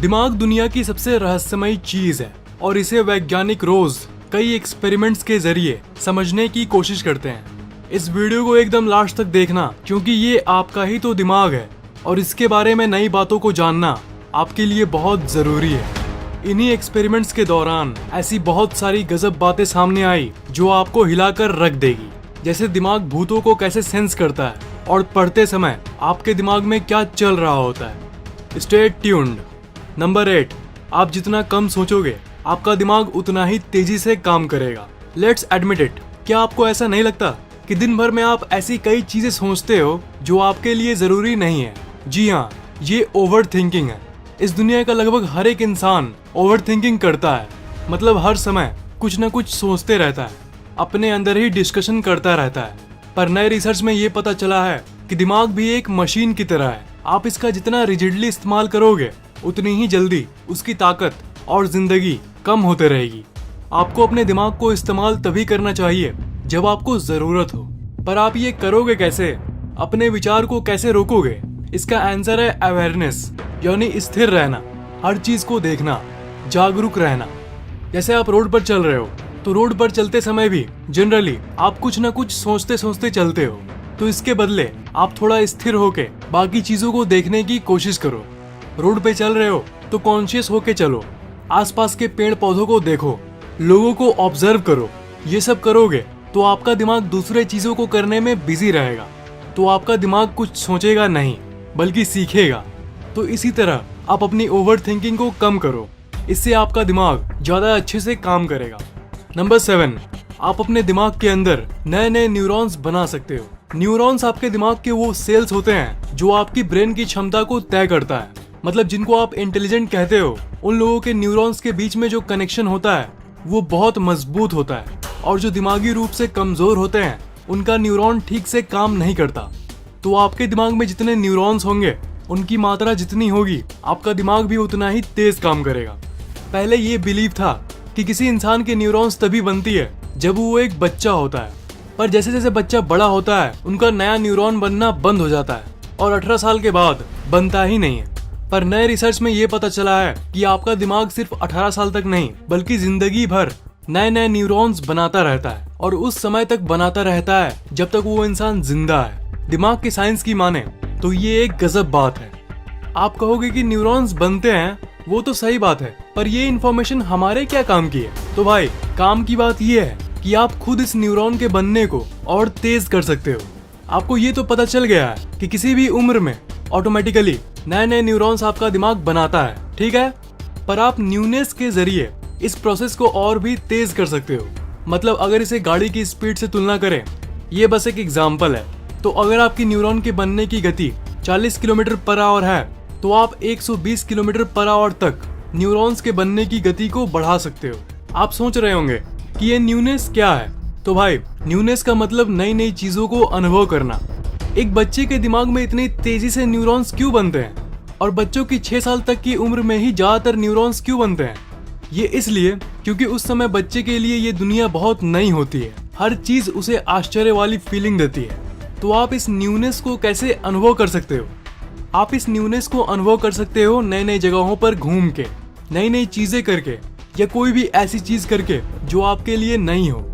दिमाग दुनिया की सबसे रहस्यमयी चीज है और इसे वैज्ञानिक रोज कई एक्सपेरिमेंट्स के जरिए समझने की कोशिश करते हैं। इस वीडियो को एकदम लास्ट तक देखना क्योंकि ये आपका ही तो दिमाग है और इसके बारे में नई बातों को जानना आपके लिए बहुत जरूरी है। इन्हीं एक्सपेरिमेंट्स के दौरान ऐसी बहुत सारी गजब बातें सामने आई जो आपको हिलाकर रख देगी। जैसे दिमाग भूतों को कैसे सेंस करता है और पढ़ते समय आपके दिमाग में क्या चल रहा होता है। Stay tuned. नंबर 8, आप जितना कम सोचोगे आपका दिमाग उतना ही तेजी से काम करेगा। Let's admit it. क्या आपको ऐसा नहीं लगता कि दिन भर में आप ऐसी कई चीजें सोचते हो जो आपके लिए जरूरी नहीं है? जी हाँ, ये ओवर थिंकिंग है। इस दुनिया का लगभग हर एक इंसान ओवर थिंकिंग करता है, मतलब हर समय कुछ न कुछ सोचते रहता है, अपने अंदर ही डिस्कशन करता रहता है। पर नए रिसर्च में ये पता चला है कि दिमाग भी एक मशीन की तरह है। आप इसका जितना रिजिडली इस्तेमाल करोगे उतनी ही जल्दी उसकी ताकत और जिंदगी कम होते रहेगी। आपको अपने दिमाग को इस्तेमाल तभी करना चाहिए जब आपको जरूरत हो। पर आप ये करोगे कैसे? अपने विचार को कैसे रोकोगे? इसका आंसर है अवेयरनेस, यानी स्थिर रहना, हर चीज को देखना, जागरूक रहना। जैसे आप रोड पर चल रहे हो तो रोड पर चलते समय भी जनरली आप कुछ न कुछ सोचते सोचते चलते हो। तो इसके बदले आप थोड़ा स्थिर होके बाकी चीजों को देखने की कोशिश करो। रोड पे चल रहे हो तो कॉन्शियस होके चलो, आसपास के पेड़ पौधों को देखो, लोगों को ऑब्जर्व करो। ये सब करोगे तो आपका दिमाग दूसरे चीजों को करने में बिजी रहेगा, तो आपका दिमाग कुछ सोचेगा नहीं बल्कि सीखेगा। तो इसी तरह आप अपनी ओवर थिंकिंग को कम करो, इससे आपका दिमाग ज्यादा अच्छे से काम करेगा। नंबर 7, आप अपने दिमाग के अंदर नए नए न्यूरॉन्स बना सकते हो। न्यूरॉन्स आपके दिमाग के वो सेल्स होते हैं जो आपकी ब्रेन की क्षमता को तय करता है, मतलब जिनको आप इंटेलिजेंट कहते हो। उन लोगों के न्यूरॉन्स के बीच में जो कनेक्शन होता है वो बहुत मजबूत होता है, और जो दिमागी रूप से कमजोर होते हैं उनका न्यूरॉन ठीक से काम नहीं करता। तो आपके दिमाग में जितने न्यूरॉन्स होंगे उनकी मात्रा जितनी होगी आपका दिमाग भी उतना ही तेज काम करेगा। पहले ये बिलीव था कि किसी इंसान के न्यूरॉन्स तभी बनती है जब वो एक बच्चा होता है, पर जैसे जैसे बच्चा बड़ा होता है उनका नया न्यूरॉन बनना बंद हो जाता है और 18 साल के बाद बनता ही नहीं है। पर नए रिसर्च में ये पता चला है कि आपका दिमाग सिर्फ 18 साल तक नहीं बल्कि जिंदगी भर नए नए न्यूरॉन्स बनाता रहता है, और उस समय तक बनाता रहता है जब तक वो इंसान जिंदा है। दिमाग की साइंस की माने तो ये एक गजब बात है। आप कहोगे कि न्यूरॉन्स बनते हैं, वो तो सही बात है, पर ये इन्फॉर्मेशन हमारे क्या काम की है? तो भाई, काम की बात ये है कि आप खुद इस न्यूरॉन के बनने को और तेज कर सकते हो। आपको ये तो पता चल गया है कि किसी भी उम्र में ऑटोमेटिकली नए नए न्यूरॉन्स आपका दिमाग बनाता है, ठीक है? पर आप न्यूनेस के जरिए इस प्रोसेस को और भी तेज कर सकते हो। मतलब अगर इसे गाड़ी की स्पीड से तुलना करें, ये बस एक एग्जाम्पल है। तो अगर आपकी न्यूरॉन के बनने की गति 40 किलोमीटर पर आवर है तो आप 120 किलोमीटर पर आवर तक न्यूरॉन्स के बनने की गति को बढ़ा सकते हो। आप सोच रहे होंगे कि ये न्यूनेस क्या है? तो भाई, न्यूनेस का मतलब नई नई चीजों को अनुभव करना। एक बच्चे के दिमाग में इतनी तेजी से न्यूरॉन्स क्यों बनते हैं, और बच्चों की 6 साल तक की उम्र में ही ज्यादातर न्यूरॉन्स क्यों बनते हैं? ये इसलिए क्योंकि उस समय बच्चे के लिए ये दुनिया बहुत नई होती है, हर चीज उसे आश्चर्य वाली फीलिंग देती है। तो आप इस न्यूनेस को कैसे अनुभव कर सकते हो? आप इस न्यूनेस को अनुभव कर सकते हो नई नई जगहों पर घूम के, नई नई चीजें करके, या कोई भी ऐसी चीज करके जो आपके लिए नई हो।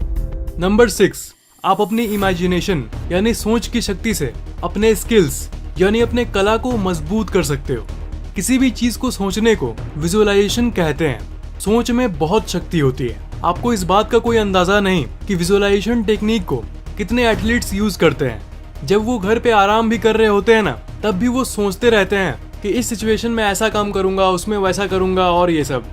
नंबर 6, आप अपनी इमेजिनेशन यानी सोच की शक्ति से अपने स्किल्स यानी अपने कला को मजबूत कर सकते हो। किसी भी चीज को सोचने को विजुअलाइजेशन कहते हैं। सोच में बहुत शक्ति होती है। आपको इस बात का कोई अंदाजा नहीं कि विजुअलाइजेशन टेक्निक को कितने एथलीट्स यूज करते हैं। जब वो घर पे आराम भी कर रहे होते हैं ना, तब भी वो सोचते रहते हैं कि इस सिचुएशन में ऐसा काम करूंगा, उसमें वैसा करूंगा, और ये सब।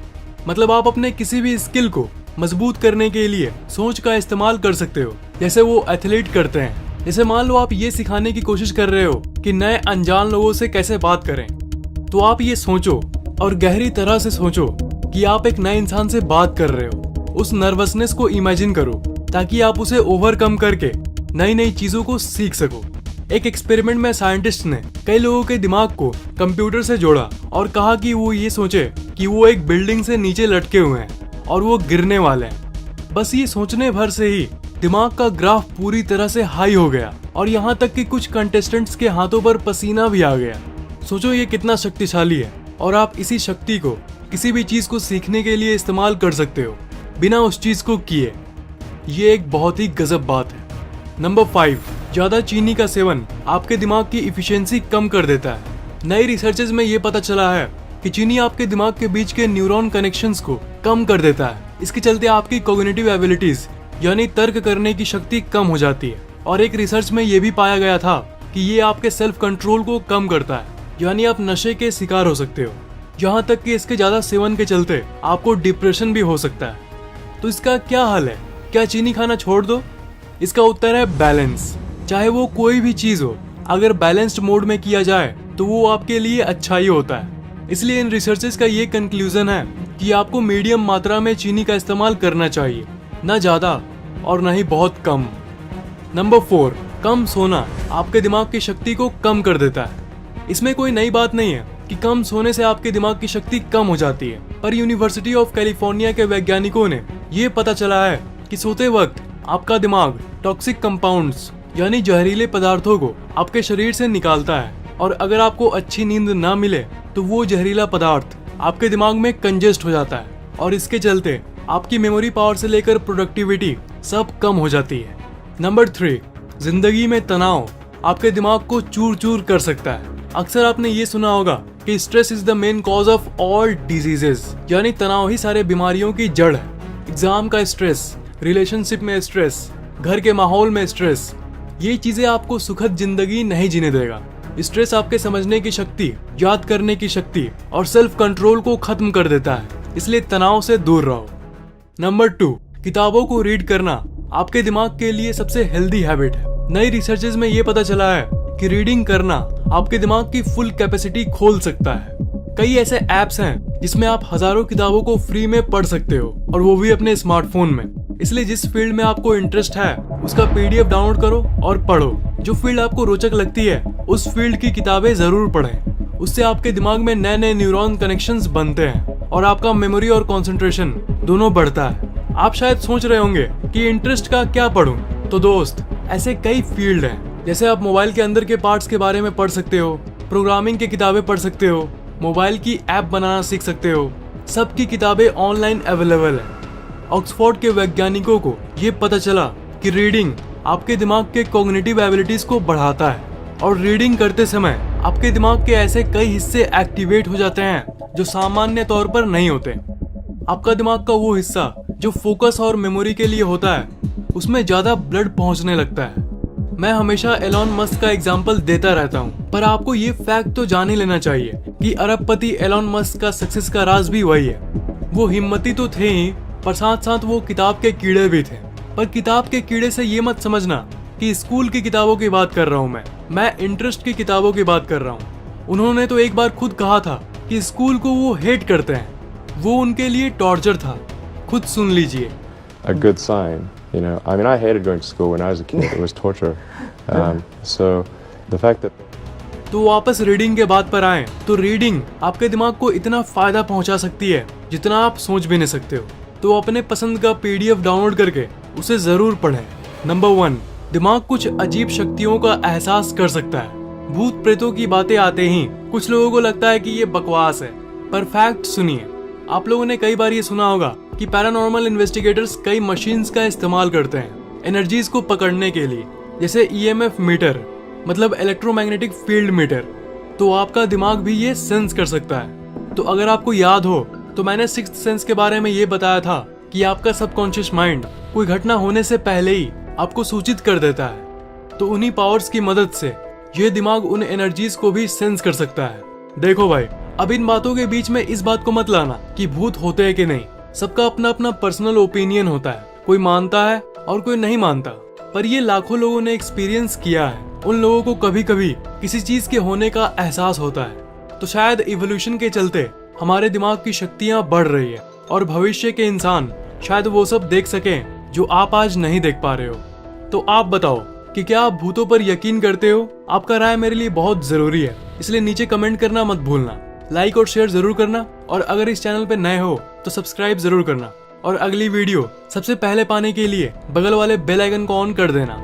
मतलब आप अपने किसी भी स्किल को मजबूत करने के लिए सोच का इस्तेमाल कर सकते हो, जैसे वो एथलीट करते हैं। जैसे मान लो आप ये सिखाने की कोशिश कर रहे हो कि नए अनजान लोगों से कैसे बात करें, तो आप ये सोचो और गहरी तरह से सोचो कि आप एक नए इंसान से बात कर रहे हो। उस नर्वसनेस को इमेजिन करो ताकि आप उसे ओवरकम करके नई नई चीजों को सीख सको। एक एक्सपेरिमेंट में साइंटिस्ट ने कई लोगों के दिमाग को कंप्यूटर से जोड़ा और कहा कि वो ये सोचे कि वो एक बिल्डिंग से नीचे लटके हुए हैं और वो गिरने वाले हैं। बस ये सोचने भर से ही दिमाग का ग्राफ पूरी तरह से हाई हो गया, और यहाँ तक कि कुछ कंटेस्टेंट्स के हाथों पर पसीना भी आ गया। सोचो ये कितना शक्तिशाली है। और आप इसी शक्ति को किसी भी चीज को सीखने के लिए इस्तेमाल कर सकते हो बिना उस चीज को किए। ये एक बहुत ही गजब बात है। नंबर 5, ज्यादा चीनी का सेवन आपके दिमाग की इफिशिएंसी कम कर देता है। नई रिसर्चेज में ये पता चला है कि चीनी आपके दिमाग के बीच के न्यूरॉन कनेक्शंस को कम कर देता है। इसके चलते आपकी कॉग्निटिव एबिलिटीज यानी तर्क करने की शक्ति कम हो जाती है। और एक रिसर्च में ये भी पाया गया था कि ये आपके सेल्फ कंट्रोल को कम करता है, यानी आप नशे के शिकार हो सकते हो। यहाँ तक कि इसके ज्यादा सेवन के चलते आपको डिप्रेशन भी हो सकता है। तो इसका क्या हल है? क्या चीनी खाना छोड़ दो? इसका उत्तर है बैलेंस। चाहे वो कोई भी चीज हो, अगर बैलेंस्ड मोड में किया जाए तो वो आपके लिए अच्छा ही होता है। इसलिए इन रिसर्चेस का ये कंक्लूजन है कि आपको मीडियम मात्रा में चीनी का इस्तेमाल करना चाहिए, ना ज्यादा और ना ही बहुत कम। नंबर 4, कम सोना आपके दिमाग की शक्ति को कम कर देता है। इसमें कोई नई बात नहीं है कि कम सोने से आपके दिमाग की शक्ति कम हो जाती है, पर यूनिवर्सिटी ऑफ कैलिफोर्निया के वैज्ञानिकों ने ये पता चला है कि सोते वक्त आपका दिमाग टॉक्सिक कंपाउंड्स यानी जहरीले पदार्थों को आपके शरीर से निकालता है, और अगर आपको अच्छी नींद ना मिले तो वो जहरीला पदार्थ आपके दिमाग में कंजेस्ट हो जाता है, और इसके चलते आपकी मेमोरी पावर से लेकर प्रोडक्टिविटी सब कम हो जाती है। नंबर 3, जिंदगी में तनाव आपके दिमाग को चूर चूर कर सकता है। अक्सर आपने ये सुना होगा कि stress is the main cause of all diseases, यानी तनाव ही सारे बीमारियों की जड़ है। एग्जाम का स्ट्रेस, रिलेशनशिप में स्ट्रेस, घर के माहौल में स्ट्रेस, ये चीजें आपको सुखद जिंदगी नहीं जीने देगा। स्ट्रेस आपके समझने की शक्ति, याद करने की शक्ति और सेल्फ कंट्रोल को खत्म कर देता है, इसलिए तनाव से दूर रहो। नंबर 2, किताबों को रीड करना आपके दिमाग के लिए सबसे हेल्दी हैबिट है। नई रिसर्चेज में ये पता चला है कि रीडिंग करना आपके दिमाग की फुल कैपेसिटी खोल सकता है। कई ऐसे ऐप्स हैं जिसमें आप हजारों किताबों को फ्री में पढ़ सकते हो, और वो भी अपने स्मार्टफोन में। इसलिए जिस फील्ड में आपको इंटरेस्ट है उसका PDF डाउनलोड करो और पढ़ो। जो फील्ड आपको रोचक लगती है उस फील्ड की किताबें जरूर पढ़ें। उससे आपके दिमाग में नए नए न्यूरॉन कनेक्शंस बनते हैं और आपका मेमोरी और कंसंट्रेशन दोनों बढ़ता है। आप शायद सोच रहे होंगे कि इंटरेस्ट का क्या पढूं? तो दोस्त, ऐसे कई फील्ड हैं। जैसे आप मोबाइल के अंदर के पार्ट्स के बारे में पढ़ सकते हो, प्रोग्रामिंग की किताबें पढ़ सकते हो, मोबाइल की ऐप बनाना सीख सकते हो। सबकी किताबें ऑनलाइन अवेलेबल है। ऑक्सफोर्ड के वैज्ञानिकों को ये पता चला कि रीडिंग आपके दिमाग के कॉग्निटिव एबिलिटीज को बढ़ाता है, और रीडिंग करते समय आपके दिमाग के ऐसे कई हिस्से एक्टिवेट हो जाते हैं जो सामान्य तौर पर नहीं होते। आपका दिमाग का वो हिस्सा जो फोकस और मेमोरी के लिए होता है, उसमें ज्यादा ब्लड पहुंचने लगता है। मैं हमेशा एलॉन मस्क का एग्जाम्पल देता रहता हूँ, पर आपको ये फैक्ट तो जान ही लेना चाहिए कि अरबपति एलॉन मस्क का सक्सेस का राज भी वही है। वो हिम्मती तो थे ही, पर साथ साथ वो किताब के कीड़े भी थे। पर किताब के कीड़े से ये मत समझना कि स्कूल की किताबों की बात कर रहा हूँ मैं इंटरेस्ट की किताबों की बात कर रहा हूँ। उन्होंने तो एक बार खुद कहा था कि स्कूल को वो हेट करते हैं, वो उनके लिए टॉर्चर था। खुद सुन लीजिए। A good sign, you know. I mean, I hated going to school when I was a kid. It was torture. So the fact that तो वापस रीडिंग के बात पर आए तो रीडिंग आपके दिमाग को इतना फायदा पहुंचा सकती है जितना आप सोच भी नहीं सकते हो। तो अपने पसंद का PDF डाउनलोड करके उसे जरूर पढ़ें। नंबर 1, दिमाग कुछ अजीब शक्तियों का एहसास कर सकता है। भूत प्रेतों की बातें आते ही कुछ लोगों को लगता है कि ये बकवास है, पर फैक्ट सुनिए। आप लोगों ने कई बार ये सुना होगा कि पैरानॉर्मल इन्वेस्टिगेटर्स कई मशीन्स का इस्तेमाल करते हैं एनर्जीज को पकड़ने के लिए, जैसे EMF मीटर, मतलब इलेक्ट्रोमैग्नेटिक फील्ड मीटर। तो आपका दिमाग भी ये सेंस कर सकता है। तो अगर आपको याद हो तो मैंने सिक्स्थ सेंस के बारे में ये बताया था कि आपका सबकॉन्शियस माइंड कोई घटना होने से पहले ही आपको सूचित कर देता है। तो उन्हीं पावर्स की मदद से ये दिमाग उन एनर्जीज को भी सेंस कर सकता है। देखो भाई, अब इन बातों के बीच में इस बात को मत लाना कि भूत होते हैं कि नहीं। सबका अपना अपना पर्सनल ओपिनियन होता है, कोई मानता है और कोई नहीं मानता। पर ये लाखों लोगों ने एक्सपीरियंस किया है। उन लोगों को कभी कभी किसी चीज के होने का एहसास होता है। तो शायद इवोल्यूशन के चलते हमारे दिमाग की शक्तियां बढ़ रही है, और भविष्य के इंसान शायद वो सब देख सकें जो आप आज नहीं देख पा रहे हो। तो आप बताओ कि क्या आप भूतों पर यकीन करते हो? आपका राय मेरे लिए बहुत जरूरी है, इसलिए नीचे कमेंट करना मत भूलना। लाइक और शेयर जरूर करना, और अगर इस चैनल पे नए हो तो सब्सक्राइब जरूर करना। और अगली वीडियो सबसे पहले पाने के लिए बगल वाले बेल आइकन को ऑन कर देना।